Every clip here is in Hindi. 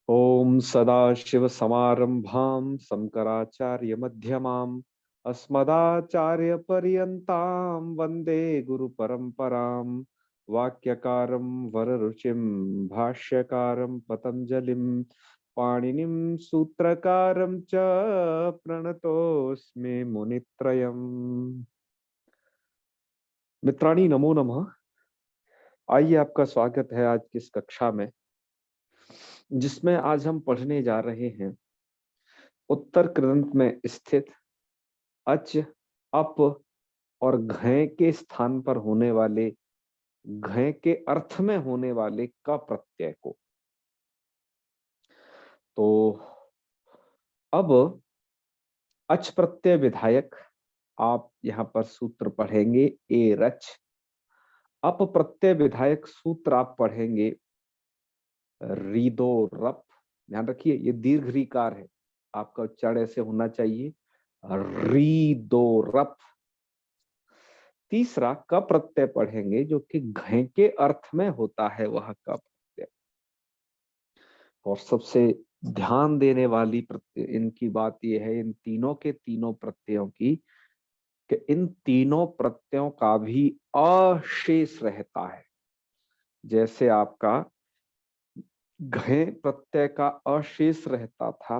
ओम सदाशिव समारंभां शंकराचार्य मध्यमाम् अस्मदाचार्य पर्यन्तां वंदे गुरु परंपरां। वाक्यकारं वररुचिं भाष्यकारं पतंजलिं पाणिनिं सूत्रकारं च प्रणतोऽस्मि मुनित्रयम्। मित्राणि नमो नमः। आइए, आपका स्वागत है आज की इस कक्षा में, जिसमें आज हम पढ़ने जा रहे हैं उत्तर कृदंत में स्थित अच, अप और घय के स्थान पर होने वाले, घय के अर्थ में होने वाले क प्रत्यय को। तो अब अच प्रत्यय विधायक आप यहाँ पर सूत्र पढ़ेंगे ए रच। अप प्रत्यय विधायक सूत्र आप पढ़ेंगे रीदो रप। ध्यान रखिए, ये दीर्घ रीकार है, आपका उच्चारण ऐसे होना चाहिए, रीदो रप। तीसरा क प्रत्यय पढ़ेंगे जो कि घय के अर्थ में होता है, वह क प्रत्यय। और सबसे ध्यान देने वाली प्रत्यय इनकी बात यह है, इन तीनों के तीनों प्रत्ययों की, कि इन तीनों प्रत्ययों का भी अशेष रहता है। जैसे आपका घय प्रत्यय का अशेष रहता था,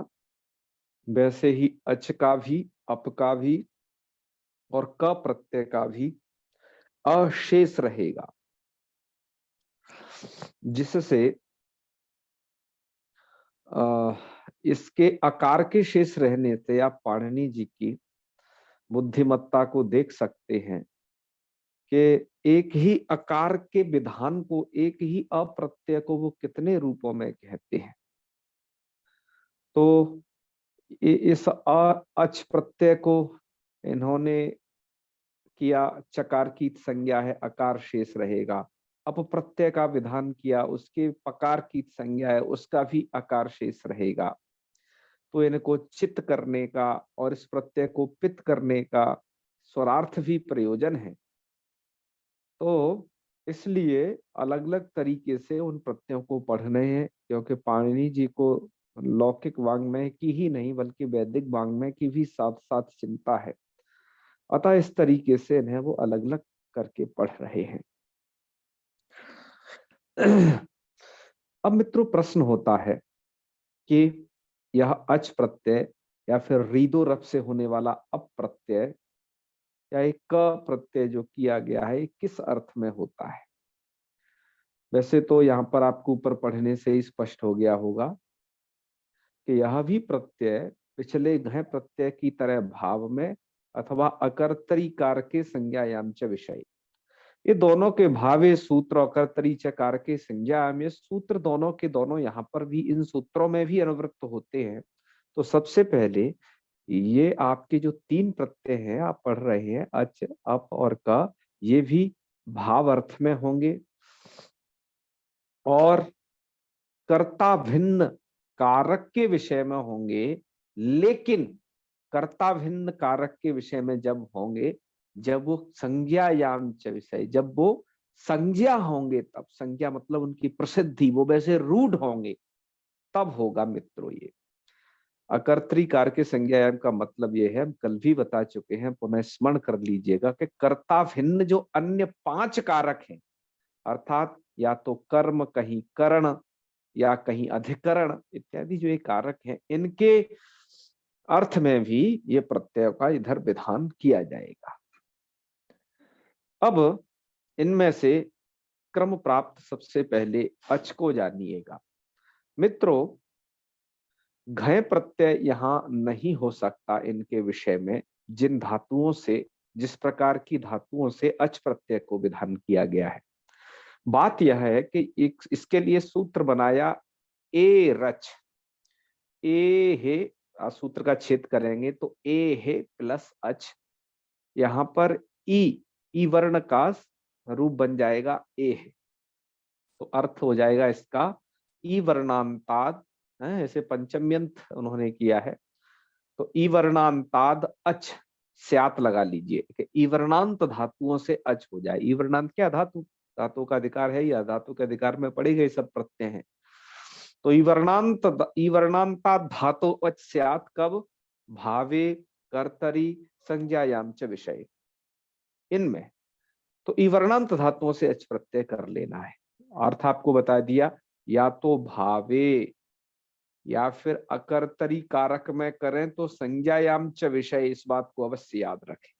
वैसे ही अच का भी, अप का भी और क प्रत्यय का भी अशेष रहेगा, जिससे इसके आकार के शेष रहने से आप पाणिनि जी की बुद्धिमत्ता को देख सकते हैं कि एक ही आकार के विधान को, एक ही अप्रत्यय को वो कितने रूपों में कहते हैं। तो इस अच प्रत्यय को इन्होंने किया, चकार की संज्ञा है, अकार शेष रहेगा। अप प्रत्यय का विधान किया, उसके पकार की संज्ञा है, उसका भी अकार शेष रहेगा। तो इनको चित करने का और इस प्रत्यय को पित करने का स्वरार्थ भी प्रयोजन है। तो इसलिए अलग अलग तरीके से उन प्रत्ययों को पढ़ने हैं, क्योंकि पाणिनि जी को लौकिक वाङ्मय की ही नहीं बल्कि वैदिक वाङ्मय की भी साथ साथ चिंता है। अतः इस तरीके से इन्हें वो अलग अलग करके पढ़ रहे हैं। अब मित्रों, प्रश्न होता है कि यह अच प्रत्यय या फिर रीदो रफ से होने वाला अप प्रत्यय या एक क प्रत्यय जो किया गया है, किस अर्थ में होता है। वैसे तो यहाँ पर आपको ऊपर पढ़ने से ही स्पष्ट हो गया होगा कि यह भी प्रत्यय पिछले घय प्रत्यय की तरह भाव में अथवा अकर्तरी कार के संज्ञायाम च विषय, ये दोनों के भावे सूत्र और कर्तरी चकार के संज्ञायाम, ये सूत्र दोनों के दोनों यहाँ पर भी, इन सूत्रों में भी अनुवृत्त होते हैं। तो सबसे पहले ये आपके जो तीन प्रत्यय हैं आप पढ़ रहे हैं, अच, अप और क, ये भी भाव अर्थ में होंगे और कर्ता भिन्न कारक के विषय में होंगे। लेकिन कर्ता भिन्न कारक के विषय में जब होंगे, जब वो संज्ञायाम च विषय, जब वो संज्ञा होंगे, तब संज्ञा मतलब उनकी प्रसिद्धि, वो वैसे रूढ़ होंगे, तब होगा मित्रों ये। अकर्तृकार के संज्ञायाम का मतलब ये है, हम कल भी बता चुके हैं, पुनः स्मरण कर लीजिएगा कि कर्ता भिन्न जो अन्य पांच कारक हैं, अर्थात या तो कर्म, कहीं करण या कहीं अधिकरण इत्यादि जो ये कारक हैं, इनके अर्थ में भी ये प्रत्यय का इधर विधान किया जाएगा। अब इनमें से क्रम प्राप्त सबसे पहले अच को जानिएगा। मित्रों, घय प्रत्यय यहां नहीं हो सकता इनके विषय में, जिन धातुओं से, जिस प्रकार की धातुओं से अच प्रत्यय को विधान किया गया है। बात यह है कि एक इसके लिए सूत्र बनाया ए रच। ए है, सूत्र का छेद करेंगे तो ए है प्लस अच, यहां पर ई वर्ण का रूप बन जाएगा ए है, तो अर्थ हो जाएगा इसका ई वर्णांताद, ऐसे पंचम्यंत उन्होंने किया है, तो ई वर्णांताद अच स्यात लगा लीजिए कि ई वर्णांत धातुओं से अच हो जाए। ई वर्णांत क्या धातु, धातु का अधिकार है या धातु के अधिकार में पड़े गए सब प्रत्यय हैं। तो ईवर्णांता धातु अच स्यात् कब, भावे कर्तरी संज्ञायाम च विषय, इनमें। तो ईवर्णांत धातुओं से अच प्रत्यय कर लेना है। अर्थ आपको बता दिया, या तो भावे या फिर अकर्तरी कारक में करें तो संज्ञायाम च विषय, इस बात को अवश्य याद रखें।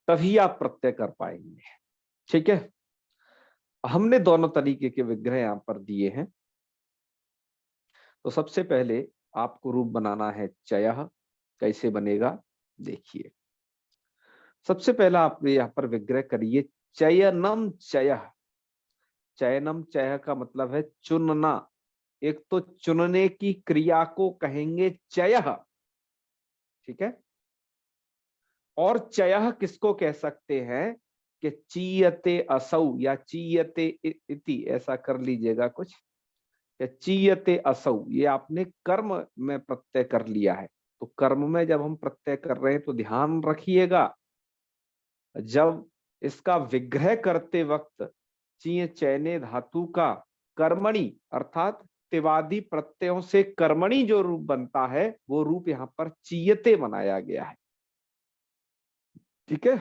तभी आप प्रत्यय कर पाएंगे। ठीक है, हमने दोनों तरीके के विग्रह यहां पर दिए हैं। तो सबसे पहले आपको रूप बनाना है चयः। कैसे बनेगा देखिए। सबसे पहला आप यहां पर विग्रह करिए चयनम चयः। चयनम चयः का मतलब है चुनना। एक तो चुनने की क्रिया को कहेंगे चयः, ठीक है। और चयः किसको कह सकते हैं कि चीयते असौ या चीयते इति, ऐसा कर लीजिएगा कुछ, या चीयते असौ, ये आपने कर्म में प्रत्यय कर लिया है। तो कर्म में जब हम प्रत्यय कर रहे हैं तो ध्यान रखिएगा, जब इसका विग्रह करते वक्त चीय चैने धातु का कर्मणि अर्थात तिवादी प्रत्ययों से कर्मणि जो रूप बनता है वो रूप यहां पर चीयते बनाया गया है। ठीक है।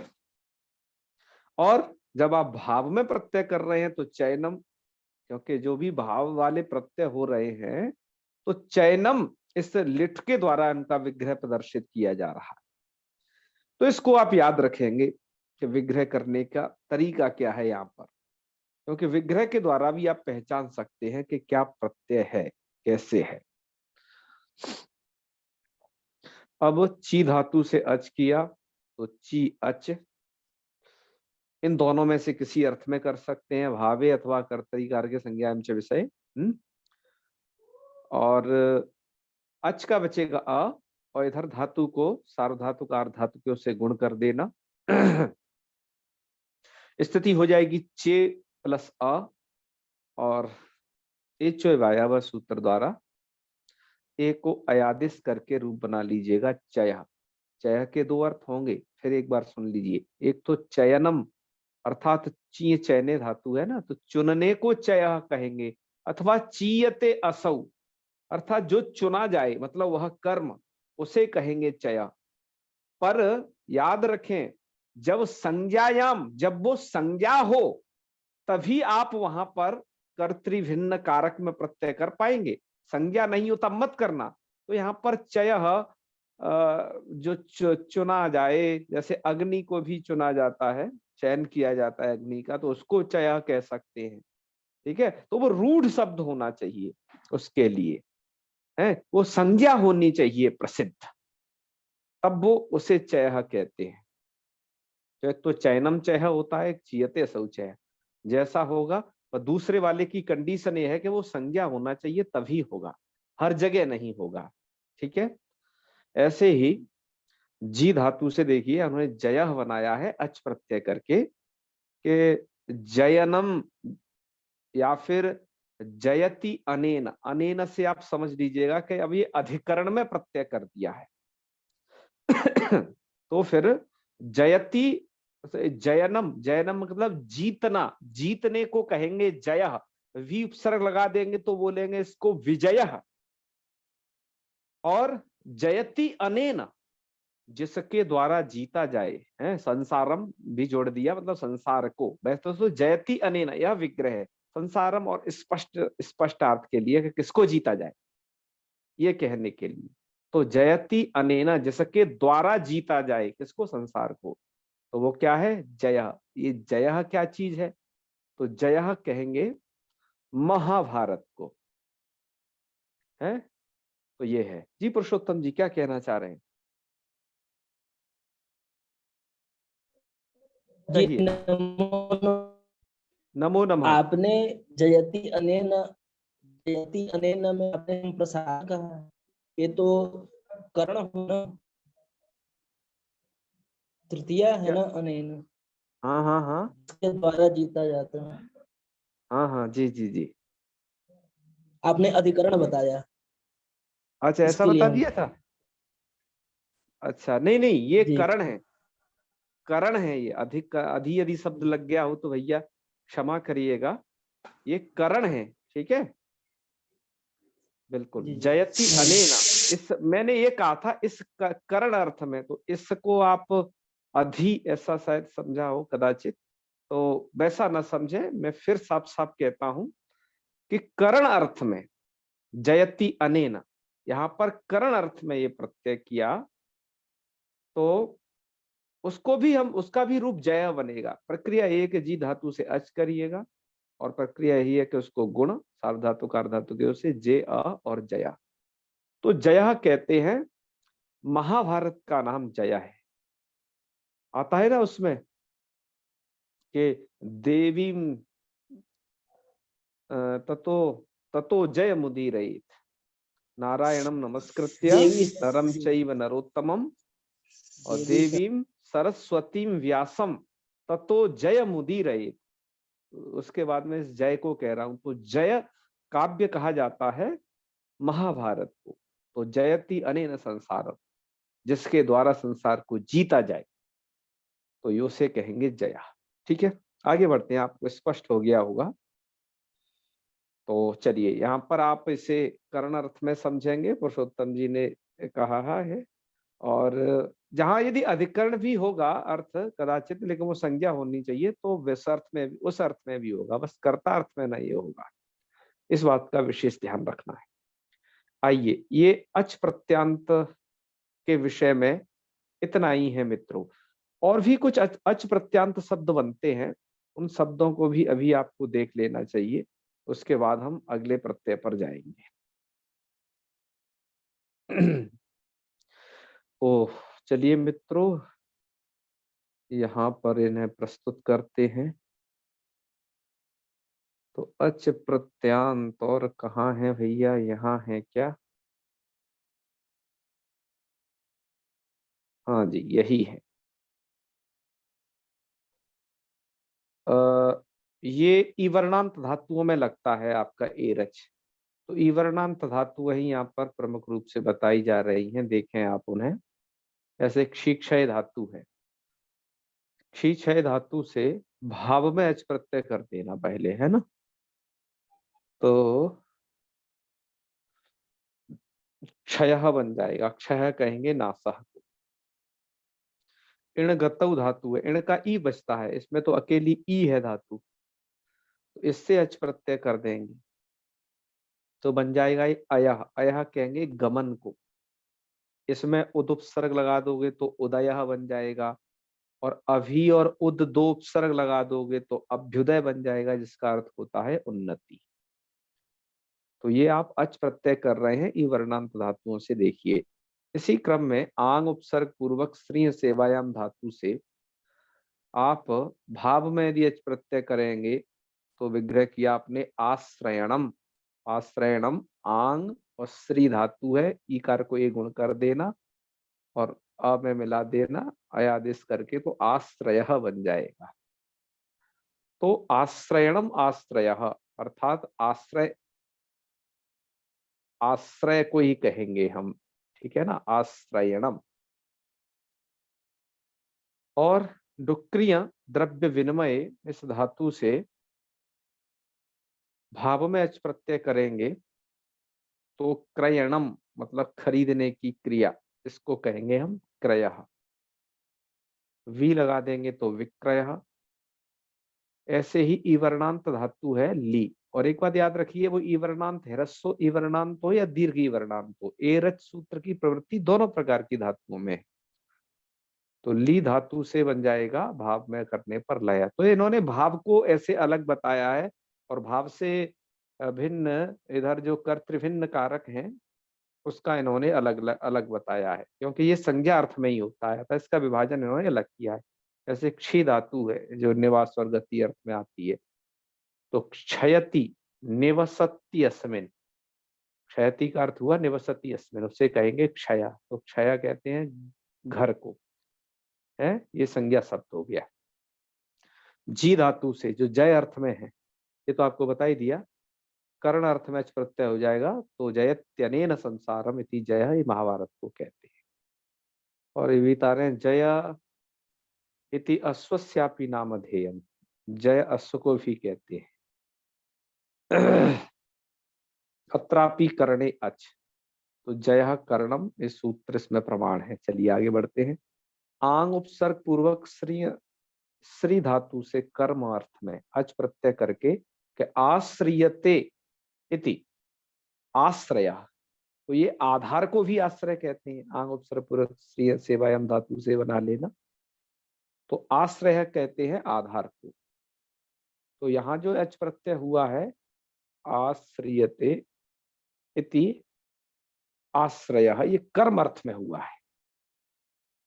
और जब आप भाव में प्रत्यय कर रहे हैं तो चयनम, क्योंकि जो भी भाव वाले प्रत्यय हो रहे हैं तो चयनम इस लिट के द्वारा इनका विग्रह प्रदर्शित किया जा रहा है। तो इसको आप याद रखेंगे कि विग्रह करने का तरीका क्या है यहाँ पर, क्योंकि विग्रह के द्वारा भी आप पहचान सकते हैं कि क्या प्रत्यय है, कैसे है। अब ची धातु से अच किया तो ची अच, इन दोनों में से किसी अर्थ में कर सकते हैं, भावे अथवा कर्तरी कारक संज्ञायाम च विषय। और अच का बचेगा अ, और इधर धातु को सार्वधातु का अर्ध धातु के उससे गुण कर देना। स्थिति हो जाएगी चे प्लस अ, और एचो वायावा सूत्र द्वारा ए को अयादिश करके रूप बना लीजिएगा चय। चय के दो अर्थ होंगे, फिर एक बार सुन लीजिए। एक तो चयनम अर्थात चीय चयने धातु है ना, तो चुनने को चय कहेंगे, अथवा चीयते असौ अर्थात जो चुना जाए मतलब वह कर्म, उसे कहेंगे चय। पर याद रखें, जब संज्ञायाम, जब वो संज्ञा हो तभी आप वहां पर कर्तृभिन्न कारक में प्रत्यय कर पाएंगे। संज्ञा नहीं हो तब मत करना। तो यहाँ पर चय जो चुना जाए, जैसे अग्नि को भी चुना जाता है, चयन किया जाता है अग्नि का, तो उसको चय कह सकते हैं। ठीक है, तो वो रूढ़ शब्द होना चाहिए उसके लिए, है वो संज्ञा होनी चाहिए प्रसिद्ध, तब वो उसे चय कहते हैं। तो एक तो चयनम चय होता है, एक चीयते शौचय, जैसा होगा। और दूसरे वाले की कंडीशन ये है कि वो संज्ञा होना चाहिए तभी होगा, हर जगह नहीं होगा। ठीक है। ऐसे ही जी धातु से देखिए उन्होंने जयह बनाया है अच प्रत्यय करके, कि जयनम या फिर जयति अनेन, अनेन से आप समझ लीजिएगा कि अब ये अधिकरण में प्रत्यय कर दिया है। तो फिर जयति, जयनम, जयनम मतलब जीतना, जीतने को कहेंगे जय, वी उपसर्ग लगा देंगे तो बोलेंगे इसको विजय। और जयति अनेन, जिसके द्वारा जीता जाए, है संसारम भी जोड़ दिया मतलब संसार को। वैसे तो जयति अनेन यह विग्रह है संसारम और स्पष्ट स्पष्ट अर्थ के लिए कि किसको जीता जाए ये कहने के लिए। तो जयति अनेना, जिसके द्वारा जीता जाए, किसको, संसार को, तो वो क्या है जय। ये जय क्या चीज है, तो जय कहेंगे महाभारत को, है। तो ये है जी। पुरुषोत्तम जी क्या कहना चाह रहे हैं, जी कहिए। नमो। नमो नमः। आपने जयति अनेन, जयति अनेन में आपने प्रसाद कहा, ये तो कर्ण होना, तृतीया है क्या, ना अनेन, हाँ हाँ हाँ के द्वारा जीता जाता है। हाँ हाँ जी जी जी। आपने अधिकरण बताया अच्छा ऐसा इसके लिए बता हम, दिया था। अच्छा नहीं नहीं, ये जी करण है, करण है ये। अधिक अधि यदि शब्द लग गया हो तो भैया क्षमा करिएगा। ये करण है, ठीक है, बिल्कुल। जी जी। जयति अनेना, इस मैंने ये कहा था इस करण अर्थ में, तो इसको आप अधि ऐसा शायद समझा हो कदाचित, तो वैसा ना समझे, मैं फिर साफ साफ कहता हूं कि करण अर्थ में जयति अनेना, यहां पर करण अर्थ में ये प्रत्यय किया तो उसको भी हम, उसका भी रूप जय बनेगा। प्रक्रिया एक जी धातु से अच करिएगा, और प्रक्रिया यही है कि उसको गुण सार्वधातु कार्धातु के ओर से जे अ और जया। तो जया कहते हैं, महाभारत का नाम जया है। आता है ना उसमें कि देवी ततो ततो जय मुदीरयेत्, नारायणम नमस्कृत्य देवी नरम जी, चैव नरोत्तमम, और देवी स- देवीम सरस्वतीम व्यासम ततो जय मुदीरयेत्। उसके बाद में इस जय को कह रहा हूं, तो जय काव्य कहा जाता है महाभारत को। तो जयति अनेन संसारम, जिसके द्वारा संसार को जीता जाए, तो यो से कहेंगे जया। ठीक है, आगे बढ़ते हैं, आपको स्पष्ट हो गया होगा। तो चलिए, यहाँ पर आप इसे कर्ण अर्थ में समझेंगे, पुरुषोत्तम जी ने कहा है। और जहां यदि अधिकरण भी होगा अर्थ कदाचित, लेकिन वो संज्ञा होनी चाहिए, तो वैस अर्थ में भी, उस अर्थ में भी होगा, बस कर्ता अर्थ में नहीं होगा। इस बात का विशेष ध्यान रखना है। आइए, ये अच प्रत्यांत के विषय में इतना ही है मित्रों। और भी कुछ अच प्रत्यांत शब्द बनते हैं, उन शब्दों को भी अभी आपको देख लेना चाहिए, उसके बाद हम अगले प्रत्यय पर जाएंगे। ओह, चलिए मित्रों, यहाँ पर इन्हें प्रस्तुत करते हैं। तो अच प्रत्यांत और कहाँ है भैया, यहाँ है क्या? हाँ जी, यही है। अ, ये इवर्णांत धातुओं में लगता है आपका एरच। तो इवर्णांत धातु वही यहाँ पर प्रमुख रूप से बताई जा रही हैं, देखें आप उन्हें। ऐसे क्षीक्षय धातु है, क्षीक्षय धातु से भाव में अच प्रत्यय कर देना पहले, है ना। तो क्षय बन जाएगा, क्षय कहेंगे नासह। इण गतौ धातु है, इण का ई बचता है, इसमें तो अकेली ई है धातु, तो इससे अच प्रत्यय कर देंगे तो बन जाएगा ये अयह। अयह कहेंगे गमन को, इसमें उद उपसर्ग लगा दोगे तो उदयः बन जाएगा, और अभी और उद दो उपसर्ग लगा दोगे तो अभ्युदय बन जाएगा, जिसका अर्थ होता है उन्नति। तो ये आप अच प्रत्यय कर रहे हैं ई वर्णांत धातुओं से। देखिए, इसी क्रम में आंग उपसर्ग पूर्वक श्री सेवायाम धातु से आप भाव में यदि अच प्रत्यय करेंगे तो विग्रह किया आपने आश्रयणम। आश्रयणम आंग और श्री धातु है, ईकार को एक गुण कर देना और अ में मिला देना अयादेश करके, तो आश्रय बन जाएगा। तो आश्रयणम आश्रय, अर्थात आश्रय, आश्रय को ही कहेंगे हम, ठीक है ना, आश्रयणम। और डुक्रिया द्रव्य विनिमय, इस धातु से भाव में अच प्रत्यय करेंगे तो क्रयणम, मतलब खरीदने की क्रिया, इसको कहेंगे हम क्रय। वी लगा देंगे तो विक्रय। ऐसे ही ईवर्णांत धातु है ली। और एक बात याद रखिए, वो ईवर्णांत ह्रस्व ईवर्णांत हो या दीर्घ ईवर्णांत हो, एरच सूत्र की प्रवृत्ति दोनों प्रकार की धातुओं में है। तो ली धातु से बन जाएगा भाव में करने पर लय। तो इन्होंने भाव को ऐसे अलग बताया है, और भाव से भिन्न इधर जो कर्तृभिन्न कारक हैं उसका इन्होंने अलग अलग बताया है, क्योंकि ये संज्ञा अर्थ में ही होता है, तो इसका विभाजन इन्होंने अलग किया है। जैसे क्षी धातु है जो निवास और गति अर्थ में आती है, तो क्षयति निवसति अस्मिन, क्षयति का अर्थ हुआ निवसति अस्मिन, उससे कहेंगे क्षया। तो क्षया कहते हैं घर को, है, ये संज्ञा शब्द हो गया। जी धातु से जो जय अर्थ में है, ये तो आपको बता ही दिया, कर्ण अर्थ में अच प्रत्यय हो जाएगा, तो जयत्यनेन संसारम इति जय, ये महाभारत को कहते हैं। और ये बता रहे हैं जय इति अश्वस्यापि नामधेयम, जय अश्व को भी कहते हैं। अत्रापि करणे अच, तो जय कर्णम इस सूत्र इसमें प्रमाण है। चलिए आगे बढ़ते हैं। आंग उपसर्ग पूर्वक श्री श्री धातु से कर्म अर्थ में अच प्रत्यय करके के आश्रयते इति, आश्रय, तो ये आधार को भी आश्रय कहते हैं। आंग उपसर्ग पूर्वक श्री सेवायम धातु से बना लेना, तो आश्रय कहते हैं आधार को। तो यहाँ जो अच प्रत्यय हुआ है आश्रयते इति आश्रय, ये कर्म अर्थ में हुआ है,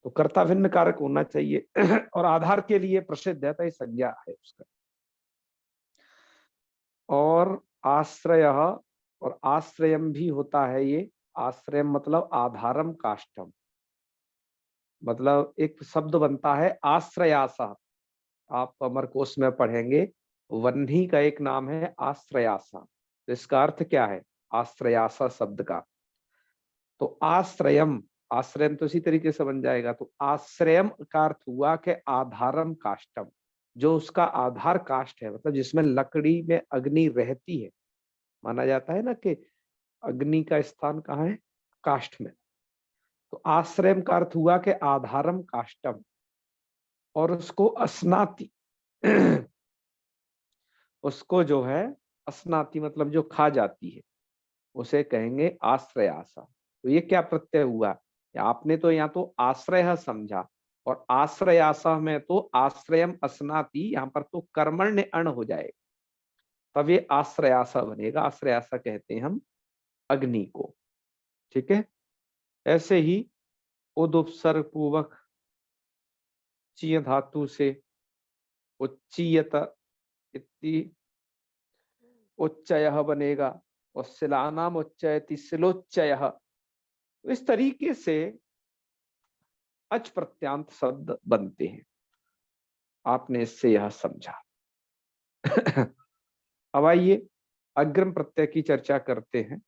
तो कर्ता भिन्न कारक होना चाहिए और आधार के लिए प्रसिद्ध है, तो ये संज्ञा है उसका। और आश्रय और आश्रयम भी होता है। ये आश्रयम मतलब आधारम काष्ठम, मतलब एक शब्द बनता है आश्रयासा, आप अमरकोश में पढ़ेंगे, वन्ही का एक नाम है आश्रयासा। तो इसका अर्थ क्या है आश्रयासा शब्द का? तो आश्रयम, आश्रयम तो इसी तरीके से बन जाएगा। तो आश्रयम का अर्थ हुआ कि आधारम काष्ठम, जो उसका आधार काष्ठ है, मतलब जिसमें लकड़ी में अग्नि रहती है। माना जाता है ना कि अग्नि का स्थान कहाँ है, काष्ठ में। तो आश्रयम का अर्थ हुआ कि आधारम काष्ठम, और उसको अस्नाति उसको जो है अस्नाति मतलब जो खा जाती है, उसे कहेंगे आश्रयासा। तो ये क्या प्रत्यय हुआ, आपने तो यहाँ तो आश्रय समझा, और आश्रयासा में तो आश्रयम अस्नाति, यहाँ पर तो कर्मण्य अण हो जाएगा, तब ये आश्रयासा बनेगा। आश्रयासा कहते हैं हम अग्नि को, ठीक है। ऐसे ही उदुपसर्ग पूर्वक चीय धातु से उच्चीयत इति उच्चयः बनेगा, और शिलानाम उच्चयति शिलोच्चयः। इस तरीके से अच प्रत्यांत शब्द बनते हैं। आपने इससे यह समझा। अब आइए अग्रिम प्रत्यय की चर्चा करते हैं।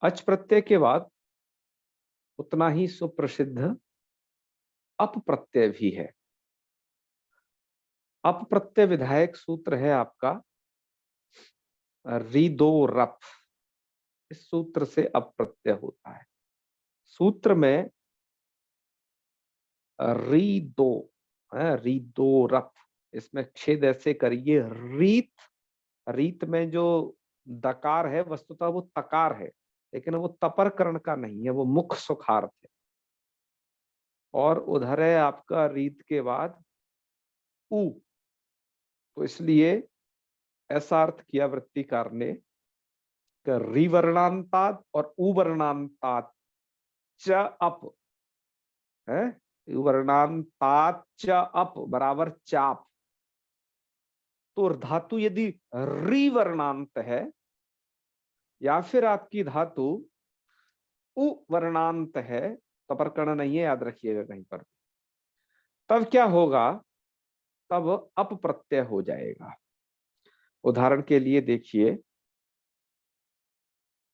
अच प्रत्यय के बाद उतना ही सुप्रसिद्ध अप प्रत्यय भी है। अप प्रत्यय विधायक सूत्र है आपका रिदो रफ, इस सूत्र से अप प्रत्यय होता है। सूत्र में रीदो है, रीदो रफ, इसमें छेद ऐसे करिए, रीत, रीत में जो दकार है वस्तुतः वो तकार है, लेकिन वो तपर कर्ण का नहीं है, वो मुख सुखार्थ है। और उधर है आपका रीत के बाद उ, तो इसलिए ऐसा अर्थ किया वृत्तिकार ने कि रिवर्णांतात और उवर्णांतात च अप है, उवर्णांतात च अप बराबर चाप। तो धातु यदि रिवर्णांत है या फिर आपकी धातु उवर्णांत है, तपरकर्ण नहीं है, याद रखिएगा कहीं पर, तब क्या होगा, तब अप प्रत्यय हो जाएगा। उदाहरण के लिए देखिए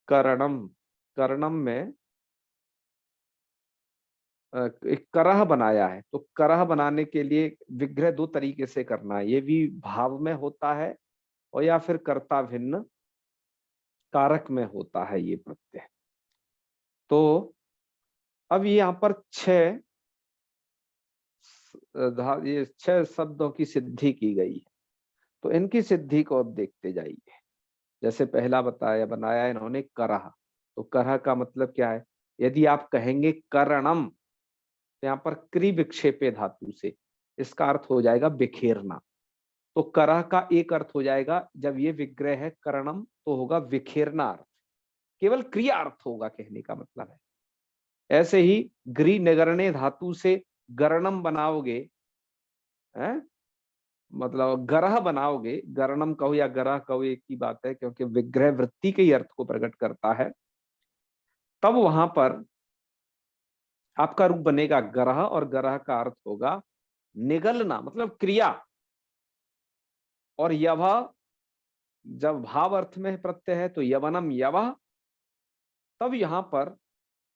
करणम, करणम में एक करह बनाया है, तो करह बनाने के लिए विग्रह दो तरीके से करना है, ये भी भाव में होता है और या फिर कर्ता भिन्न कारक में होता है ये प्रत्यय। तो अब यहाँ पर ये 6 शब्दों की सिद्धि की गई है, तो इनकी सिद्धि को अब देखते जाइए। जैसे पहला बताया बनाया इन्होंने करह, तो करह का मतलब क्या है, यदि आप कहेंगे करणम, तो यहाँ पर क्री विक्षेपे धातु से इसका अर्थ हो जाएगा बिखेरना। तो करह का एक अर्थ हो जाएगा, जब ये विग्रह है करणम तो होगा विखेरना अर्थ, केवल क्रिया अर्थ होगा, कहने का मतलब है। ऐसे ही ग्री निगरणे धातु से गरणम बनाओगे, है मतलब गरह बनाओगे, गरणम कहो या गरह कहो एक ही बात है, क्योंकि विग्रह वृत्ति के अर्थ को प्रकट करता है। तब वहां पर आपका रूप बनेगा गरह, और गरह का अर्थ होगा निगलना, मतलब क्रिया। और यव जब भाव अर्थ में प्रत्यय है तो यवनम यव, तब यहां पर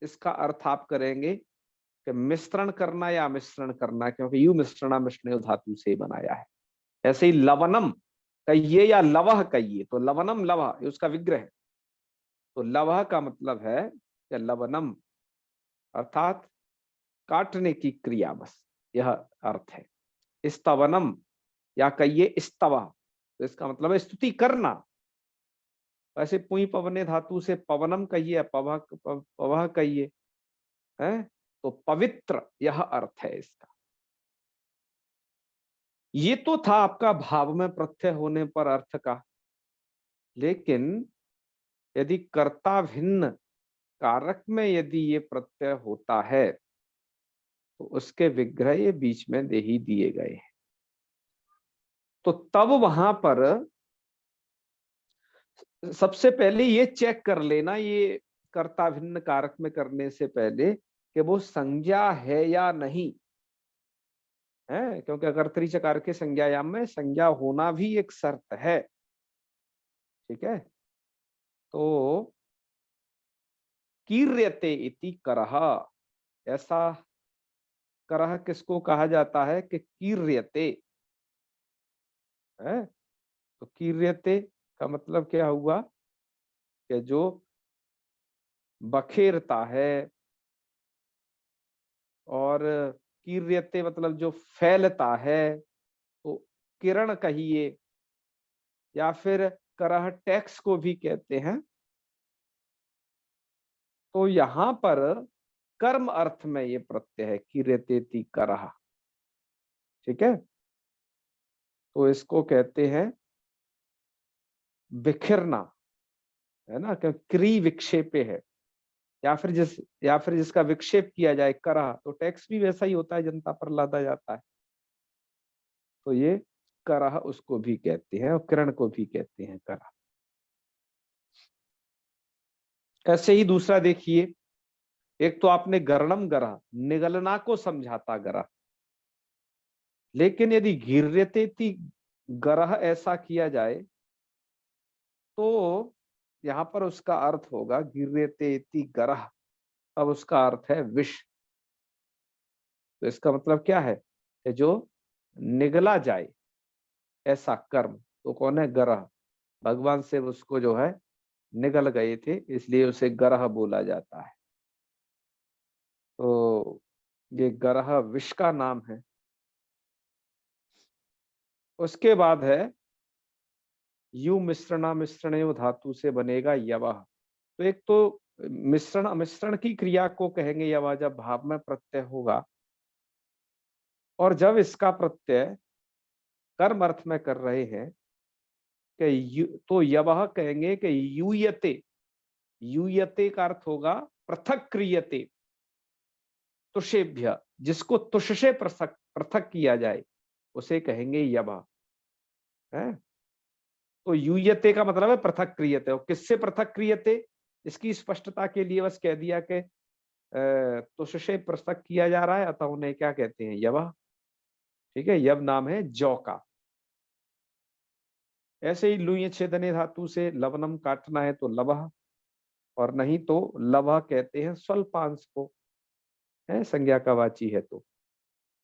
इसका अर्थ आप करेंगे कि मिश्रण करना या मिश्रण करना, क्योंकि यू मिश्रणा मिश्रण धातु से बनाया है। ऐसे ही लवनम कहिए या लवह कहिए, तो लवनम लवह ये उसका विग्रह है। तो लवह का मतलब है कि लवनम अर्थात काटने की क्रिया, बस यह अर्थ है। स्तवनम या कहिए स्तवः, तो इसका मतलब है स्तुति करना। वैसे पुई पवने धातु से पवनम कहिए, पवह पवह कहिए, है तो पवित्र, यह अर्थ है इसका। ये तो था आपका भाव में प्रत्यय होने पर अर्थ का। लेकिन यदि कर्ता भिन्न कारक में यदि ये प्रत्यय होता है तो उसके विग्रह ये बीच में दे ही दिए गए हैं। तो तब वहां पर सबसे पहले ये चेक कर लेना, ये कर्ता भिन्न कारक में करने से पहले, कि वो संज्ञा है या नहीं है, क्योंकि अगर त्रिचकार के संज्ञायाम में संज्ञा होना भी एक शर्त है। ठीक है, तो कीर्यते इति करह, ऐसा करह किसको कहा जाता है कि कीर्यते है। तो कीर्यते का मतलब क्या हुआ कि जो बखेरता है, और कीर्यते मतलब जो फैलता है, तो किरण कहिए या फिर करह टैक्स को भी कहते हैं। तो यहां पर कर्म अर्थ में ये प्रत्यय है कीर्यतेति करह। ठीक है, तो इसको कहते हैं बिखरना, है ना, क्योंकि क्री विक्षेपे है, या फिर जिसका विक्षेप किया जाए करह, तो टैक्स भी वैसा ही होता है, जनता पर लादा जाता है। तो ये करह उसको भी कहते हैं और किरण को भी कहते हैं करह। ऐसे ही दूसरा देखिए, एक तो आपने गरणम गरह, निगलना को समझाता गरह, लेकिन यदि घिर्यतेति गरह ऐसा किया जाए तो यहां पर उसका अर्थ होगा गिर्यतेति गरह, अब उसका अर्थ है विष। तो इसका मतलब क्या है कि जो निगला जाए ऐसा कर्म, तो कौन है गरह, भगवान से उसको जो है निगल गए थे, इसलिए उसे गरह बोला जाता है। तो ये गरह विष का नाम है। उसके बाद है यु मिश्रणा, मिश्रणयो धातु से बनेगा यवः। तो एक तो मिश्रण मिश्रण की क्रिया को कहेंगे यवः जब भाव में प्रत्यय होगा, और जब इसका प्रत्यय कर्म अर्थ में कर रहे हैं कि तो यवः कहेंगे कि यूयते, यूयते का अर्थ होगा पृथक क्रियते, तुषेभ्य, जिसको तुष से पृथक पृथक किया जाए उसे कहेंगे यवः है। तो यूयते का मतलब है पृथक क्रियते, और किससे पृथक क्रियते, इसकी स्पष्टता के लिए बस कह दिया कि तुष से पृथक किया जा रहा है, अतः उन्हें क्या कहते हैं यवः। ठीक है, यव नाम है जौ का। ऐसे ही लुई छेदने धातु से लवनम काटना है तो लवः, और नहीं तो लवः कहते हैं स्वल्पांश को, है संज्ञा का वाची है तो।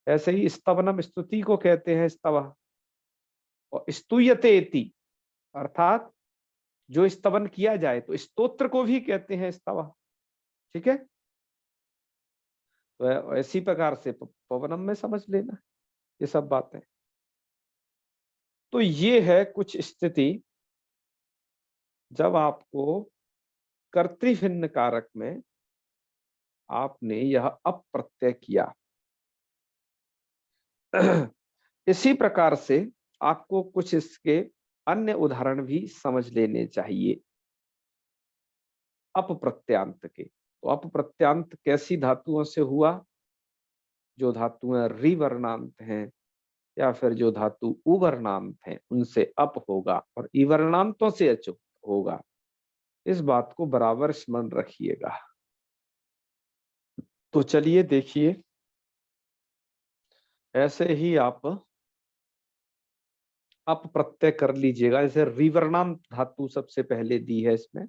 ऐसे ही स्तवनम स्तुति को कहते हैं स्तवः, और स्तूयते इति अर्थात जो स्तवन किया जाए, तो स्तोत्र को भी कहते हैं स्तवः। ठीक है, तो ऐसी प्रकार से पवनम में समझ लेना ये सब बातें। तो ये है कुछ स्थिति जब आपको कर्तृभिन्न कारक में आपने यह अप्रत्यय किया। इसी प्रकार से आपको कुछ इसके अन्य उदाहरण भी समझ लेने चाहिए अपप्रत्यांत के। तो अपप्रत्यांत कैसी धातुओं से हुआ, जो धातुएं रिवर्णांत हैं या फिर जो धातु उवर्णांत हैं उनसे अप होगा, और इवर्णांतों से अच होगा। इस बात को बराबर स्मरण रखिएगा। तो चलिए देखिए, ऐसे ही आप अप प्रत्यय कर लीजिएगा। जैसे रिवर्णांत धातु सबसे पहले दी है इसमें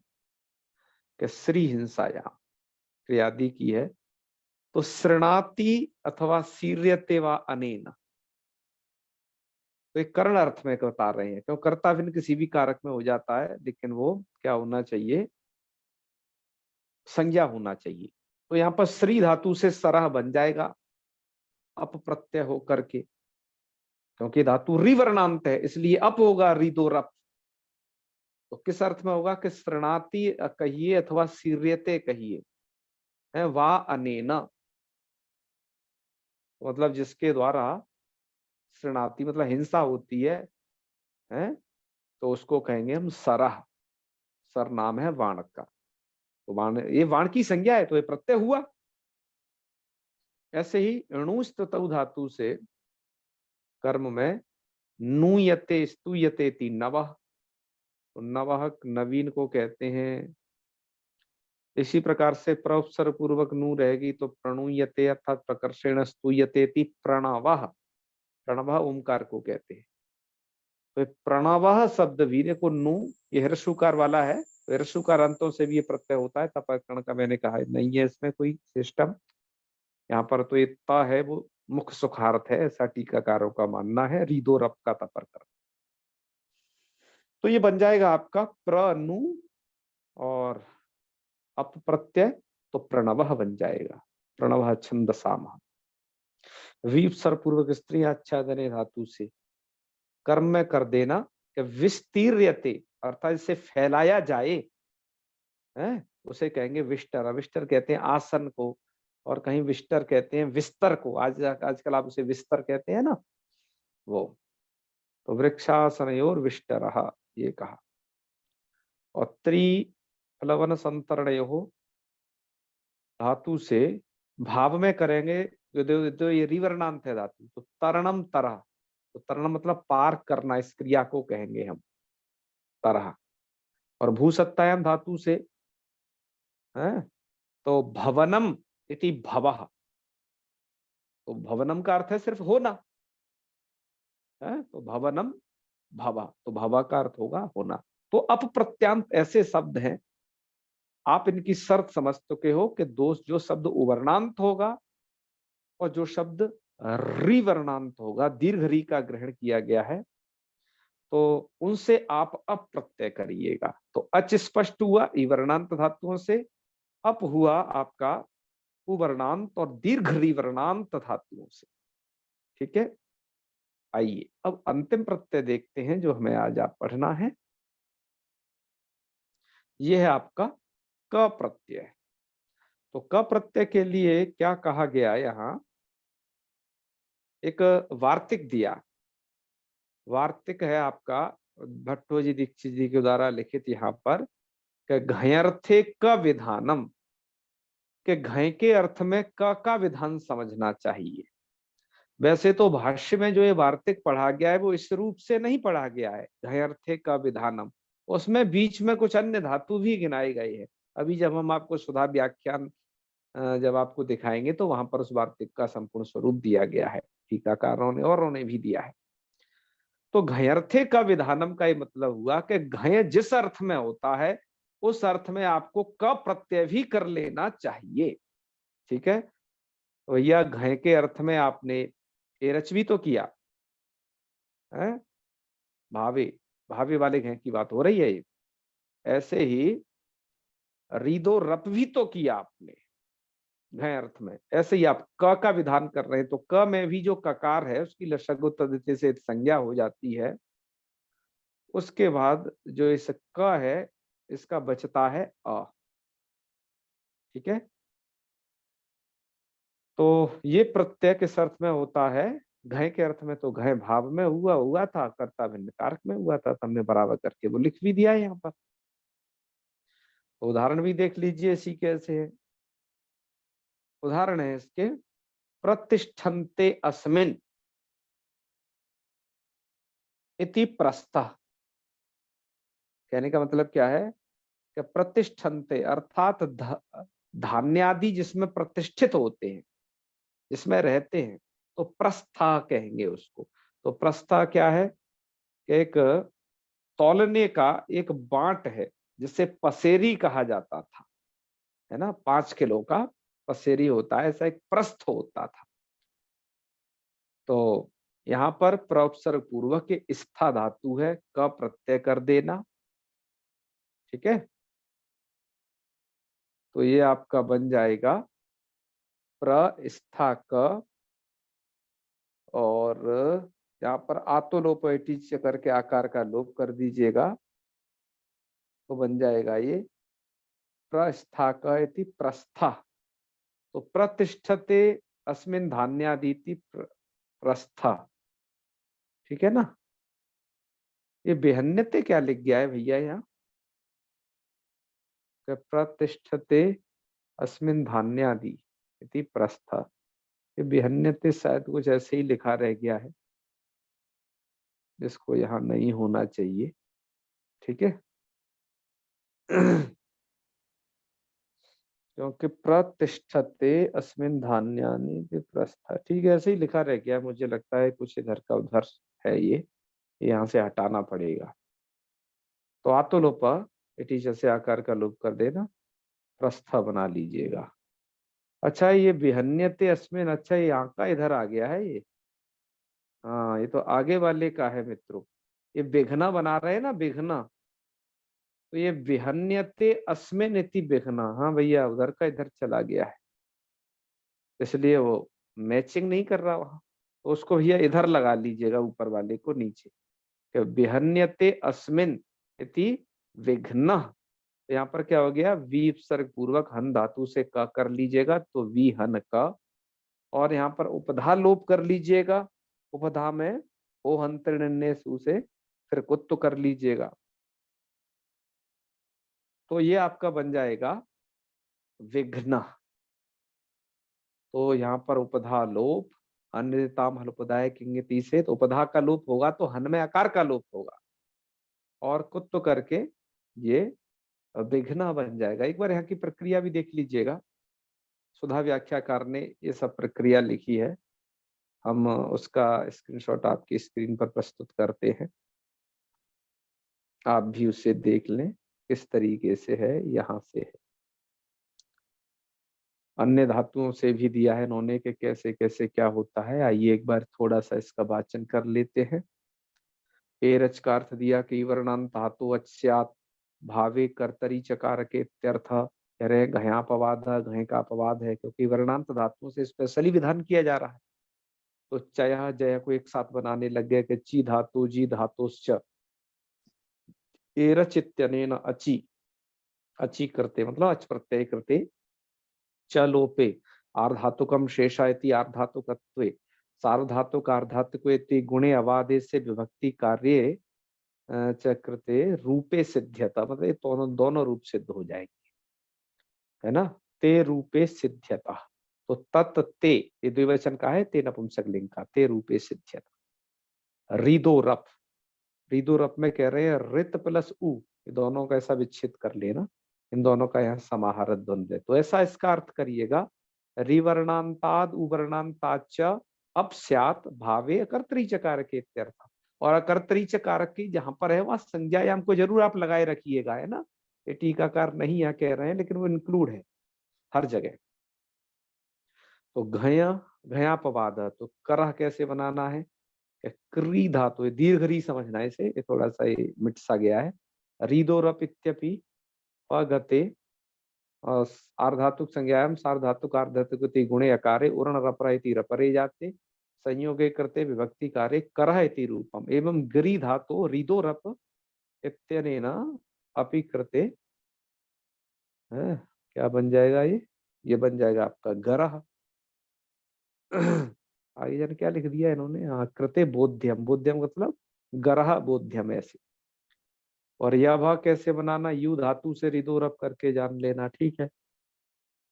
कि श्री हिंसाया क्रियादि की है, तो श्रृणाति अथवा सीर्यते वा अनेन, तो एक कर्ण अर्थ में बता रहे हैं, क्योंकि कर्ता भिन्न किसी भी कारक में हो जाता है, लेकिन वो क्या होना चाहिए, संज्ञा होना चाहिए। तो यहाँ पर श्री धातु से सरह बन जाएगा अप प्रत्यय हो करके, क्योंकि धातु रिवर्णांत है इसलिए अप होगा, रिदो रप। तो किस अर्थ में होगा कि शृणाति कहिए अथवा सीर्यते कहिए, है वा अनेन, मतलब जिसके द्वारा शृणाति मतलब हिंसा होती है, तो उसको कहेंगे हम सरह। सर नाम है वाण का, तो वाण, ये वाण की संज्ञा है तो ये प्रत्यय हुआ। ऐसे ही णुष ततौ धातु से कर्म में नूयते स्तूयते ती नवः, तो नवः नवीन को कहते हैं। इसी प्रकार से प्रउपसर्ग पूर्वक नू रहेगी तो प्रणुयते अर्थात प्रकर्षेण स्तूयते ती प्रणवः, प्रणव ओमकार को कहते हैं। तो प्रणवः शब्द भी देखो नू ये हर्षुकार वाला है, तो हर्षुकार अंतों से भी ये प्रत्यय होता है, तपकरण का मैंने कहा नहीं है इसमें कोई सिस्टम। यहाँ पर तो ये ता है वो मुख्य सुखार्थ है, ऐसा टीकाकारों का मानना है, रीदो रप का तपरकर। तो ये बन जाएगा आपका प्रनु और अप प्रत्यय, तो प्रणवः बन जाएगा, प्रणवः छंदसामः। वीपसर पूर्वक स्त्री आच्छादने धातु से कर्म में कर देना कि विस्तीर्यते अर्थात इसे फैलाया जाए, है उसे कहेंगे विष्टर। विष्टर कहते हैं आसन को, और कहीं विष्टर कहते हैं विस्तर को, आजकल आप उसे विस्तर कहते हैं ना वो। तो वृक्षासनयोर विष्टरः ये कहा। और त्रिप्लवन संतरणयो धातु से भाव में करेंगे, जो ये रिवर्णांत है धातु, तो तरणम तरह, तो तरणम मतलब पार करना, इस क्रिया को कहेंगे हम तरह। और भूसत्तायाम धातु से है तो भवनम इति भवः, तो भवनम का अर्थ है सिर्फ होना, है तो भवनम भव, तो भव का अर्थ होगा होना। तो अप प्रत्यांत ऐसे शब्द हैं, आप इनकी शर्त समझ चुके हो कि दोष जो शब्द उवर्णांत होगा और जो शब्द रिवर्णांत होगा, दीर्घ री का ग्रहण किया गया है, तो उनसे आप अप प्रत्यय करिएगा। तो अच स्पष्ट हुआ इवर्णांत धातुओं से, अप हुआ आपका उवर्णांत और दीर्घ रिवर्णांत धातुओं से। ठीक है, आइए अब अंतिम प्रत्यय देखते हैं जो हमें आज आप पढ़ना है। यह है आपका क प्रत्यय। तो क प्रत्यय के लिए क्या कहा गया, यहां एक वार्तिक दिया। वार्तिक है आपका भट्टो जी दीक्षित जी के द्वारा लिखित यहाँ पर, घयर्थे क विधानम, के घय के अर्थ में क का विधान समझना चाहिए। वैसे तो भाष्य में जो ये वार्तिक पढ़ा गया है वो इस रूप से नहीं पढ़ा गया है, घयर्थे का विधानम, उसमें बीच में कुछ अन्य धातु भी गिनाए गए हैं। अभी जब हम आपको सुधा व्याख्यान जब आपको दिखाएंगे तो वहां पर उस वार्तिक का संपूर्ण स्वरूप दिया गया है, टीकाकारों ने औरों ने भी दिया है। तो घयर्थे का विधानम का ये मतलब हुआ कि घय जिस अर्थ में होता है उस अर्थ में आपको क प्रत्यय भी कर लेना चाहिए। ठीक है, भैया घय के अर्थ में आपने एरच भी तो किया है, भावे, भावे वाले घय की बात हो रही है ये। ऐसे ही रीदो रप भी तो किया आपने घय अर्थ में, ऐसे ही आप क का विधान कर रहे हैं। तो क में भी जो ककार है उसकी लशगु तद्धित से संज्ञा हो जाती है। उसके बाद जो इस क है इसका बचता है अ। ठीक है, तो ये प्रत्यय किस अर्थ में होता है, घय के अर्थ में। तो घय भाव में हुआ था, कर्ता भिन्न कारक में हुआ था, तो हमने बराबर करके वो लिख भी दिया है यहाँ पर। तो उदाहरण भी देख लीजिए इसी कैसे है। उदाहरण है इसके, प्रतिष्ठन्ते अस्मिन् इति प्रस्थः। कहने का मतलब क्या है कि प्रतिष्ठन्ते अर्थात धान्यादि जिसमें प्रतिष्ठित होते हैं, जिसमें रहते हैं, तो प्रस्था कहेंगे उसको। तो प्रस्था क्या है, एक तौलने का एक बांट है जिसे पसेरी कहा जाता था, है ना, 5 किलो का पसेरी होता है, ऐसा एक प्रस्थ होता था। तो यहाँ पर प्रउपसर्ग पूर्वक के स्था धातु है, क प्रत्यय कर देना। ठीक है, तो ये आपका बन जाएगा प्रस्था क, और यहाँ पर आतो लोप करके आकार का लोप कर दीजिएगा, तो बन जाएगा ये प्रस्था क इति प्रस्था। तो प्रतिष्ठते अस्मिन् धान्यादिति प्रस्था। ठीक है ना। ये बेहन्यते क्या लिख गया है भैया यहाँ, प्रतिष्ठते अस्मिन् धान्यादि इति प्रस्था। ये बेहन्यते शायद कुछ ऐसे ही लिखा रह गया है, जिसको यहाँ नहीं होना चाहिए। ठीक है क्योंकि प्रतिष्ठते अस्मिन् धान्यानि इति प्रस्था, ठीक है, ऐसे ही लिखा रह गया। मुझे लगता है कुछ इधर का उधर है, ये यहाँ से हटाना पड़ेगा। तो आतो लोपा इति जैसे आकार का लोप कर देना, प्रस्था बना लीजिएगा। अच्छा, ये विहन्यते अस्मिन, अच्छा ये यहाँ का इधर आ गया है ये। हाँ, ये तो आगे वाले का है मित्रों। ये बेघना बना रहे हैं ना, बेघना, तो ये विहन्यते अस्मिन इति बेघना। हाँ भैया, उधर का इधर चला गया है, इसलिए वो मैचिंग नहीं कर रहा वहां। तो उसको भैया इधर लगा लीजिएगा, ऊपर वाले को नीचे। विहन्यते अस्मिन इति विघ्न, यहाँ पर क्या हो गया, वी उपसर्ग पूर्वक हन धातु से क कर लीजिएगा, तो वी हन क। और यहाँ पर उपधा लोप कर लीजिएगा, उपधा में ओ हंत्रिण्य सु से फिर कुत्त कर लीजिएगा, तो ये आपका बन जाएगा विघ्न। तो यहाँ पर उपधा लोप, अन्यताम हलोपदाय किंगति से, तो उपधा का लोप होगा तो हन में आकार का लोप होगा, और कुत्त करके ये विघ्न बन जाएगा। एक बार यहाँ की प्रक्रिया भी देख लीजिएगा, सुधा व्याख्याकार ने ये सब प्रक्रिया लिखी है, हम उसका स्क्रीनशॉट आपकी स्क्रीन पर प्रस्तुत करते हैं, आप भी उसे देख लें किस तरीके से है, यहाँ से है। अन्य धातुओं से भी दिया है इन्होंने कि कैसे कैसे क्या होता है। आइए एक बार थोड़ा सा इसका वाचन कर लेते हैं। एरच का अर्थ दिया कि वर्णांत धातु अस्यात् भावे कर्तरी चकार के इत्यर्थ, कह रहे घयापवाद, घय का अपवाद है, क्योंकि वर्णांत धातुओं से स्पेशली विधान किया जा रहा है। तो चय जय को एक साथ बनाने लग गए कि ची धातु जी धातुश्च एरचित्यनेन अचि, अचि करते मतलब अच प्रत्यय करते, च लोपे आर्धातुकम शेषा इति आर्धातुकत्वे, सार्वधातुक आर्धातुके गुणे अवादे से विभक्ति कार्य चक्रते रूपे सिद्ध्यता, मतलब ये दोनों दोनों रूप सिद्ध हो जाएगी, है ना। ते रूपे सिद्ध्यता, तो तत् ते ये द्विवचन का है, ते नपुंसकलिंग का, ते रूपे सिद्ध्यता। रिदो रप, रिदो रप में कह रहे हैं रित प्लस उ, ये दोनों का ऐसा विच्छेद कर लेना, इन दोनों का यहाँ समाहारत द्वंद्व है, तो ऐसा इसका अर्थ करिएगा, रिवर्णांताद उवर्णांताच अपस्यात भावे अकर्तरी चकार के इत्यर्थ। और अकर्तरी चकारक की जहां पर है वहां संज्ञायाम को जरूर आप लगाए रखिएगा, है ना। ये टीकाकार नहीं यहाँ कह रहे हैं, लेकिन वो इंक्लूड है हर जगह। तो घया घयापवाद, तो करह कैसे बनाना है, क्री धातु है, दीर्घ री समझना है इसे, ये थोड़ा सा ये मिट सा गया है। रीदोरप इत्यपि अगते आर्धातुक संज्ञायाम सार्वधातुक आर्धातुक गुणे अकारे उर्ण रपरा इति रपरे जाते, संयोगे करते विभक्ति कार्य करह इति रूपम, एवं गिरी धातु रीदो रप इत्यनेन अपि कृते है, क्या बन जाएगा ये बन जाएगा आपका गरह। आगे जाने क्या लिख दिया इन्होंने, हाँ कृते बोध्यम, बोध्यम मतलब गरह बोध्यम ऐसे। और यह वह कैसे बनाना, यू धातु से रिदो रप करके जान लेना, ठीक है,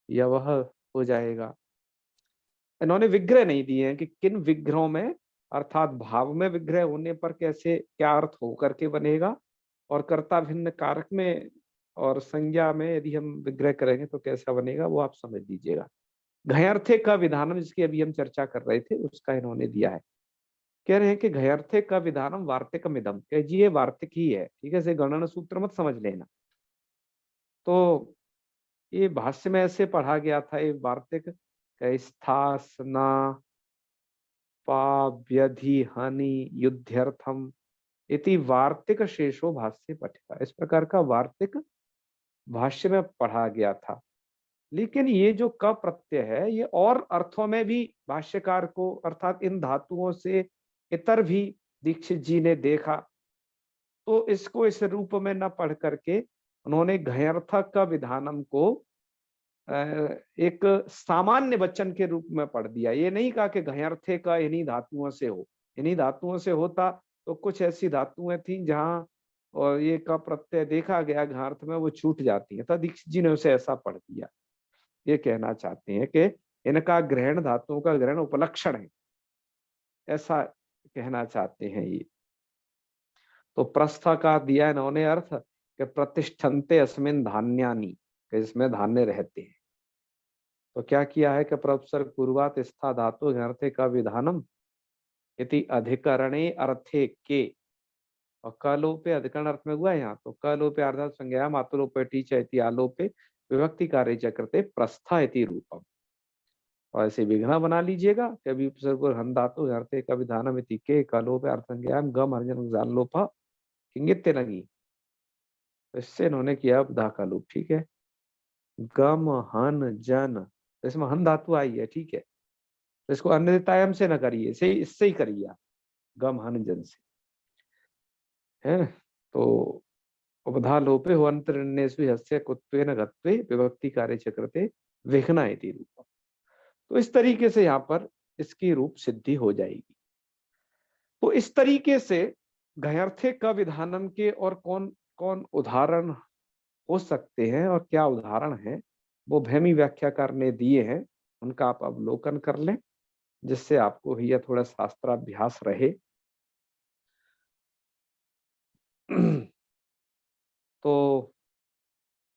यह वह हो जाएगा। इन्होंने विग्रह नहीं दिए हैं कि किन विग्रहों में, अर्थात भाव में विग्रह होने पर कैसे क्या अर्थ हो करके बनेगा, और कर्ता भिन्न कारक में और संज्ञा में यदि हम विग्रह करेंगे तो कैसा बनेगा, वो आप समझ लीजिएगा। घयर्थे का विधानम, जिसकी अभी हम चर्चा कर रहे थे, उसका इन्होंने दिया है। कह रहे हैं कि घयर्थे का विधानम वार्तिकम इदम, कह जी ये वार्तिक ही है, ठीक है, इसे गणन सूत्र मत समझ लेना। तो ये भाष्य में ऐसे पढ़ा गया था, ये वार्तिक स्थासना व्यधिहनि युद्धर्थम इति वार्तिक शेषो भाष्य पठिता। इस प्रकार का वार्तिक भाष्य में पढ़ा गया था। लेकिन ये जो क प्रत्यय है ये और अर्थों में भी भाष्यकार को अर्थात इन धातुओं से इतर भी दीक्षित जी ने देखा, तो इसको इस रूप में न पढ़ करके उन्होंने घयर्थक का विधानम को एक सामान्य वचन के रूप में पढ़ दिया। ये नहीं कहा कि घयर्थे का इन्हीं धातुओं से हो, इन्हीं धातुओं से होता तो कुछ ऐसी धातुएं थी जहां और ये का प्रत्यय देखा गया घार्थ में वो छूट जाती है, तो दीक्षित जी ने उसे ऐसा पढ़ दिया। ये कहना चाहते हैं कि इनका ग्रहण धातुओं का ग्रहण उपलक्षण है, ऐसा कहना चाहते हैं ये। तो प्रस्थ का दिया इन्होंने अर्थ कि प्रतिष्ठन्ते अस्मिन् धान्यानि, कि इसमें धान्य रहते हैं। तो क्या किया है कि प्रउपसर्ग पूर्वात स्था धातु अर्थे का विधानम इति अधिकरणे अर्थे के, और कलोपे अधिकरण अर्थ में हुआ है यहाँ, तो कलोपे अर्धात संज्ञा मातुलोपे टीच इति आलोपे विभक्ति कार्य चक्रते प्रस्था इति रूपम। और ऐसे विघ्न बना लीजिएगा कभी उपसर्ग हन धातु अर्थे का विधानम इति के कलोपे अर्थ संज्ञा गम अर्जन जान लोपा किंगित्य लगी। तो इससे इन्होंने किया धा का लोप, ठीक है। गम हन जन, इसमें हन धातु आई है, ठीक है, तो इसको अन्यतायम से न करिए, से इससे ही करिए आप, गम हन जन से है। तो उपधा लोपे हो अंतरण्येषु हस्य कुत्वेन गत्वे विभक्ति कार्य चक्रते विघ्ना इति रूपम। तो इस तरीके से यहाँ पर इसकी रूप सिद्धि हो जाएगी। तो इस तरीके से घयर्थे का विधानम के और कौन कौन उदाहरण हो सकते हैं और क्या उदाहरण है वो भैमी व्याख्याकार ने दिए हैं, उनका आप अवलोकन कर लें, जिससे आपको भैया थोड़ा शास्त्राभ्यास रहे। तो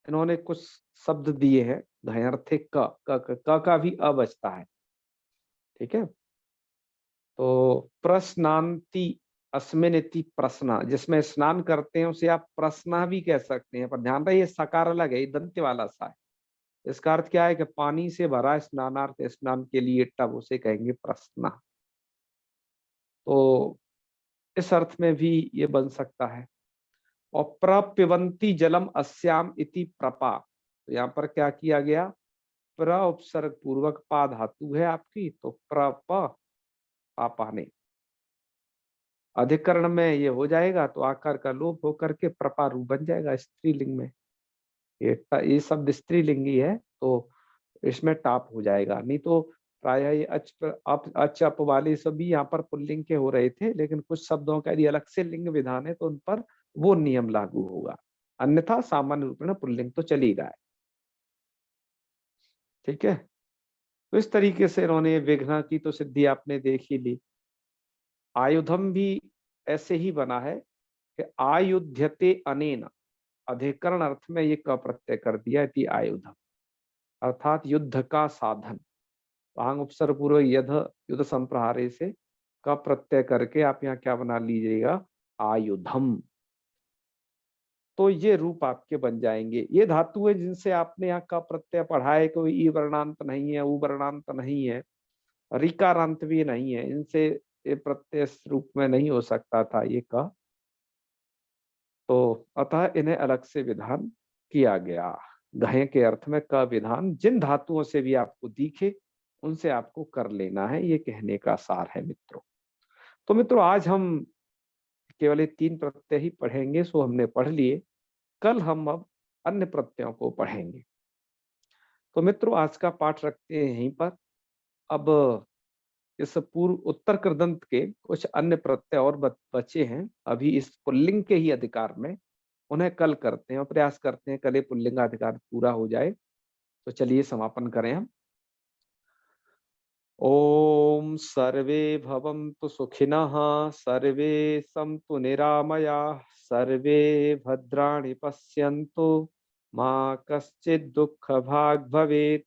इन्होंने कुछ शब्द दिए हैं घयर्थे का भी अ बचता है, ठीक है। तो प्रश्नांति अस्मिनिति प्रश्न, जिसमें स्नान करते हैं उसे आप प्रश्न भी कह सकते हैं, पर ध्यान रहे सकार अलग है, दंत्य वाला सा है। इसका अर्थ क्या है कि पानी से भरा स्नानार्थ, स्नान के लिए टब, उसे कहेंगे प्रश्न। तो इस अर्थ में भी ये बन सकता है। और प्रपिबंती जलम अस्याम इति प्रपा, तो यहाँ पर क्या किया गया, प्र उपसर्ग पूर्वक पा धातु है आपकी, तो प्रप पापाने अधिकरण में ये हो जाएगा, तो आकार का लोप होकर के प्रपा रूप बन जाएगा स्त्रीलिंग में। ये शब्द स्त्रीलिंगी है तो इसमें टाप हो जाएगा, नहीं तो प्राय ये अच अप वाले सभी यहाँ पर पुल्लिंग के हो रहे थे, लेकिन कुछ शब्दों का यदि अलग से लिंग विधान है तो उन पर वो नियम लागू होगा, अन्यथा सामान्य रूप में पुल्लिंग तो चली रहा है, ठीक है। तो इस तरीके से इन्होंने विघ्न की तो सिद्धि आपने देख ही ली। आयुधम भी ऐसे ही बना है कि आयुध्यते अनेन, अधिकरण अर्थ में ये क प्रत्यय कर दिया थी आयुधम, अर्थात युद्ध का साधन। आंग उपसर्ग पूर्व यद युद्ध संप्रहारे से का प्रत्यय करके आप यहाँ क्या बना लीजिएगा, आयुधम। तो ये रूप आपके बन जाएंगे। ये धातु है जिनसे आपने यहाँ का प्रत्यय पढ़ा है, कोई ई वर्णांत नहीं है, उ वर्णांत नहीं है, ऋकारांत भी नहीं है, इनसे ये प्रत्यय रूप में नहीं हो सकता था ये का, तो अतः इन्हें अलग से विधान किया गया। घय के अर्थ में का विधान जिन धातुओं से भी आपको दिखे उनसे आपको कर लेना है, ये कहने का सार है मित्रों। तो मित्रों आज हम केवल 3 प्रत्यय ही पढ़ेंगे, सो हमने पढ़ लिए, कल हम अब अन्य प्रत्ययों को पढ़ेंगे। तो मित्रों आज का पाठ रखते हैं यहीं पर। अब इस पूर्व उत्तर कृदंत के कुछ अन्य प्रत्यय और बचे हैं अभी इस पुल्लिंग के ही अधिकार में, उन्हें कल करते हैं और प्रयास करते हैं कल ये पुल्लिंगाधिकार पूरा हो जाए। तो चलिए समापन करें हम। ओम सर्वे भवन्तु सुखिनः, सर्वे सन्तु निरामयाः, सर्वे भद्राणि पश्यन्तु, मा कश्चित् दुःखभाग् भवेत्।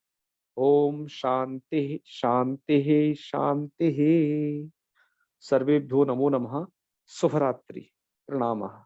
ओम शांति शांति शांति। सर्वेभ्यो नमो नमः। शुभरात्रि। प्रणामः।